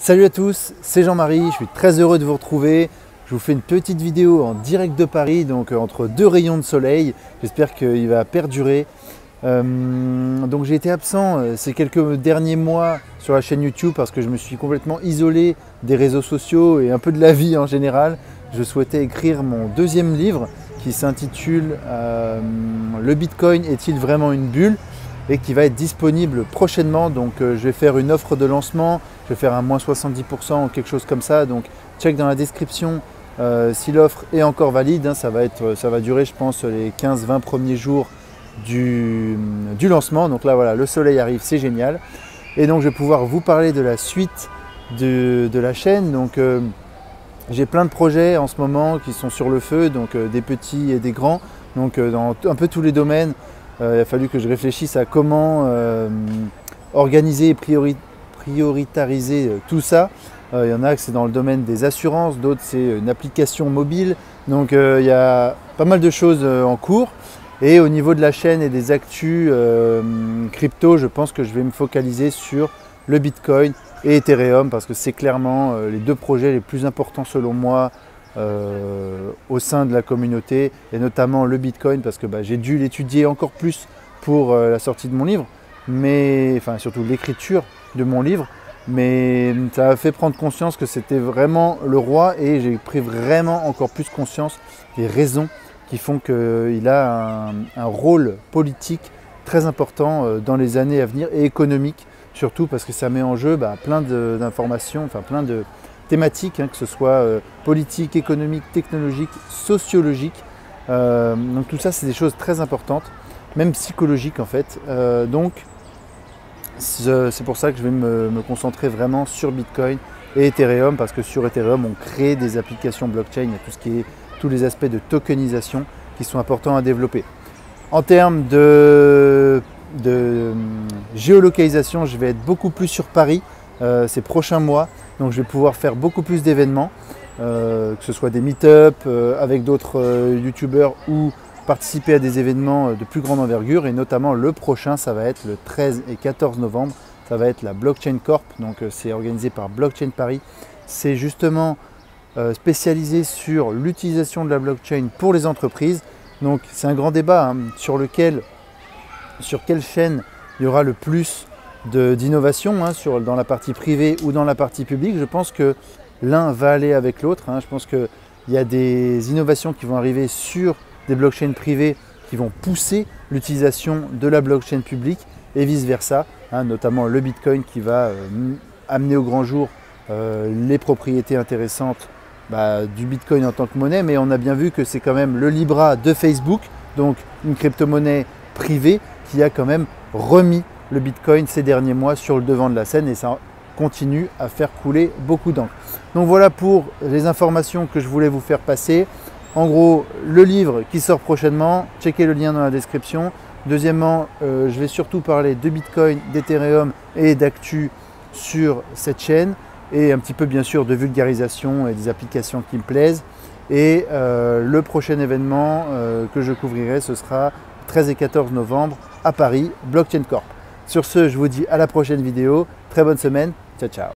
Salut à tous, c'est Jean-Marie, je suis très heureux de vous retrouver. Je vous fais une petite vidéo en direct de Paris, donc entre deux rayons de soleil. J'espère qu'il va perdurer. Donc j'ai été absent ces quelques derniers mois sur la chaîne YouTube parce que je me suis complètement isolé des réseaux sociaux et un peu de la vie en général. Je souhaitais écrire mon deuxième livre qui s'intitule Le Bitcoin est-il vraiment une bulle ? Et qui va être disponible prochainement. Donc je vais faire une offre de lancement, je vais faire un moins 70% ou quelque chose comme ça. Donc check dans la description si l'offre est encore valide. Ça va durer je pense les 15-20 premiers jours du lancement. Donc là voilà, le soleil arrive, c'est génial. Et donc je vais pouvoir vous parler de la suite de la chaîne. Donc j'ai plein de projets en ce moment qui sont sur le feu, donc des petits et des grands, donc dans un peu tous les domaines. Il a fallu que je réfléchisse à comment organiser et prioritariser tout ça. Il y en a que c'est dans le domaine des assurances, d'autres c'est une application mobile. Donc il y a pas mal de choses en cours. Et au niveau de la chaîne et des actus crypto, je pense que je vais me focaliser sur le Bitcoin et Ethereum parce que c'est clairement les deux projets les plus importants selon moi au sein de la communauté, et notamment le Bitcoin parce que j'ai dû l'étudier encore plus pour la sortie de mon livre, mais enfin surtout l'écriture de mon livre, mais ça m'a fait prendre conscience que c'était vraiment le roi, et j'ai pris vraiment encore plus conscience des raisons qui font qu'il a un rôle politique très important dans les années à venir, et économique surtout parce que ça met en jeu plein d'informations, enfin plein de thématiques, que ce soit politique, économique, technologique, sociologique. Donc tout ça, c'est des choses très importantes, même psychologiques en fait. Donc c'est pour ça que je vais me concentrer vraiment sur Bitcoin et Ethereum, parce que sur Ethereum, on crée des applications blockchain, il y a tous les aspects de tokenisation qui sont importants à développer. En termes de géolocalisation, je vais être beaucoup plus sur Paris ces prochains mois. Donc je vais pouvoir faire beaucoup plus d'événements, que ce soit des meet-up avec d'autres youtubeurs ou participer à des événements de plus grande envergure. Et notamment le prochain, ça va être le 13 et 14 novembre, ça va être la Blockchain Corp. Donc c'est organisé par Blockchain Paris. C'est justement spécialisé sur l'utilisation de la blockchain pour les entreprises. Donc c'est un grand débat sur quelle chaîne il y aura le plus d'innovation, dans la partie privée ou dans la partie publique. Je pense que l'un va aller avec l'autre. Je pense qu'il y a des innovations qui vont arriver sur des blockchains privées qui vont pousser l'utilisation de la blockchain publique et vice-versa, notamment le Bitcoin qui va amener au grand jour les propriétés intéressantes du Bitcoin en tant que monnaie. Mais on a bien vu que c'est quand même le Libra de Facebook, donc une crypto-monnaie privée, qui a quand même remis le Bitcoin ces derniers mois sur le devant de la scène, et ça continue à faire couler beaucoup d'encre. Donc voilà pour les informations que je voulais vous faire passer. En gros, le livre qui sort prochainement, checkez le lien dans la description. Deuxièmement, je vais surtout parler de Bitcoin, d'Ethereum et d'actu sur cette chaîne, et un petit peu bien sûr de vulgarisation et des applications qui me plaisent. Et le prochain événement que je couvrirai, ce sera 13 et 14 novembre à Paris, Blockchain Corp. Sur ce, je vous dis à la prochaine vidéo. Très bonne semaine. Ciao, ciao.